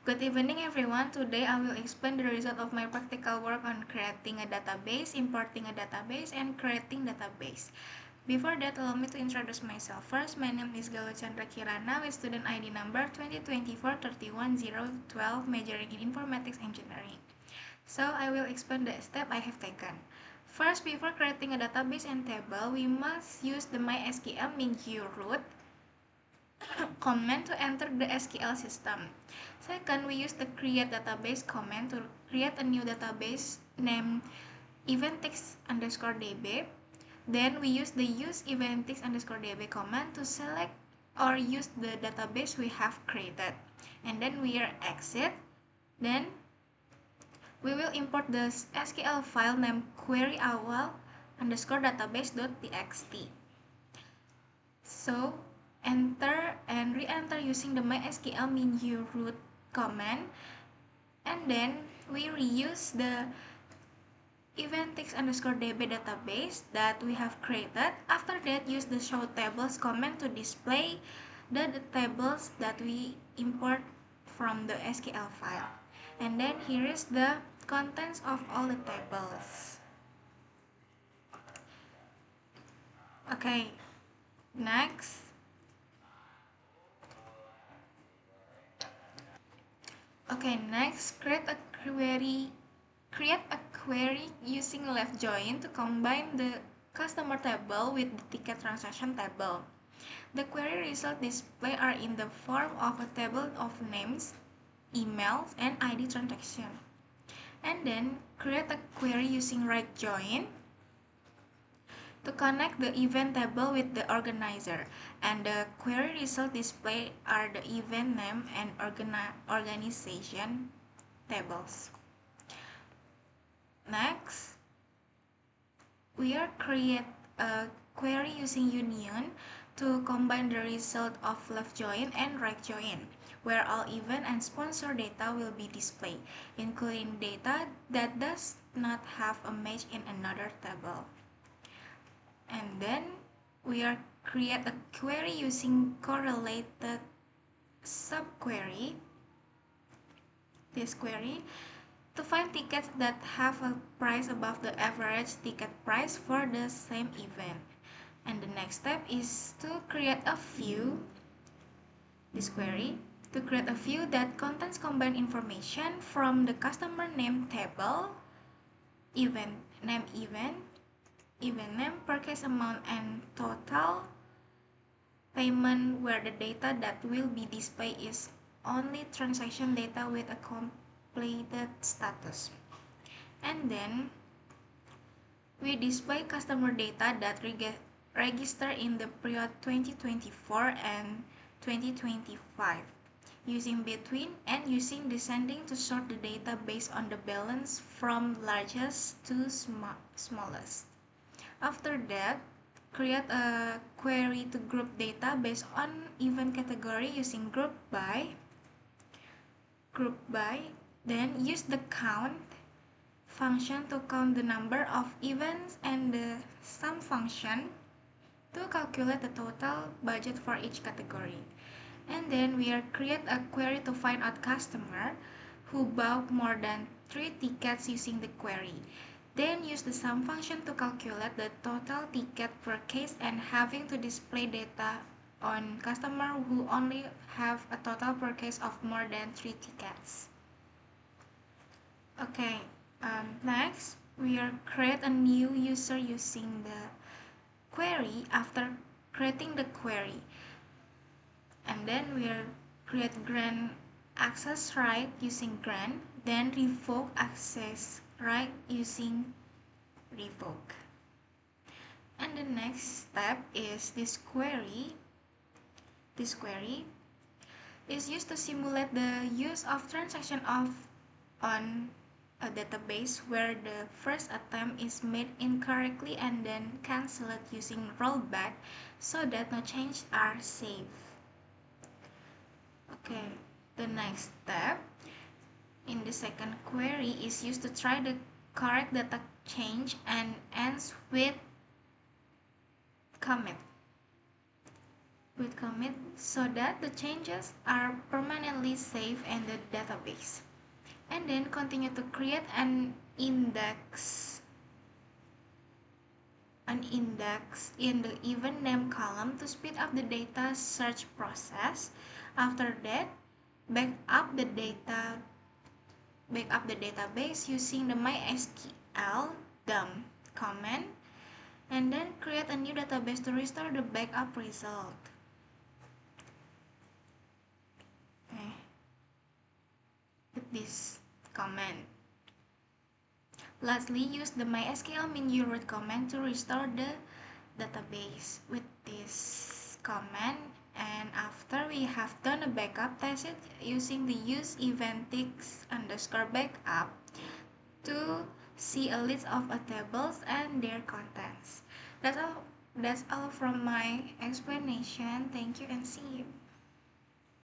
Good evening everyone. Today I will explain the result of my practical work on creating a database, importing a database, and creating database. Before that, allow me to introduce myself. First, my name is Galuh Chandra Kirana with student ID number 2024-31012, majoring in informatics engineering. So I will explain the step I have taken. First, before creating a database and table, we must use the MySQL MinQ root command to enter the SQL system. Second, we use the create database command to create a new database named eventix_db. Then we use the use eventix_db command to select or use the database we have created. And then we are exit. Then we will import the SQL file named queryawal_database.txt. So enter and re-enter using the MySQL MinQ root command, and then we reuse the eventix_db database that we have created. After that, use the show tables command to display the tables that we import from the SQL file. And then here is the contents of all the tables. Okay, next. Okay, next, create a query using left join to combine the customer table with the ticket transaction table. The query result display are in the form of a table of names, emails, and ID transaction. And then create a query using right join to connect the event table with the organizer, and the query result display are the event name and organization tables. Next, we are create a query using union to combine the result of left join and right join, where all event and sponsor data will be displayed, including data that does not have a match in another table. And then we are create a query using correlated subquery, this query, to find tickets that have a price above the average ticket price for the same event. And the next step is to create a view, this query, to create a view that contains combined information from the customer name table, event name, event name, purchase amount, and total payment, where the data that will be displayed is only transaction data with a completed status. And then we display customer data that register in the period 2024 and 2025 using between and using descending to sort the data based on the balance from largest to smallest. After that, create a query to group data based on event category using group by. Then use the count function to count the number of events and the sum function to calculate the total budget for each category. And then we are create a query to find out customer who bought more than 3 tickets using the query. Then use the sum function to calculate the total ticket per case and having to display data on customer who only have a total per case of more than 3 tickets. Okay, next we are create a new user using the query after creating the query. And then we are create grant access right using grant, then revoke access right using revoke. And the next step is this query. This query is used to simulate the use of transaction of on a database where the first attempt is made incorrectly and then cancelled using rollback so that no changes are saved. Okay, the next step in the second query is used to try the correct data change and ends with commit. with commit so that the changes are permanently saved in the database. And then continue to create an index in the event name column to speed up the data search process. After that, back up the database using the MySQL dump command, and then create a new database to restore the backup result. Okay, with this command. Lastly, use the MySQL min root command to restore the database with this command. And after we have done a backup, test it using the use eventix underscore backup to see a list of tables and their contents. That's all from my explanation. Thank you and see you.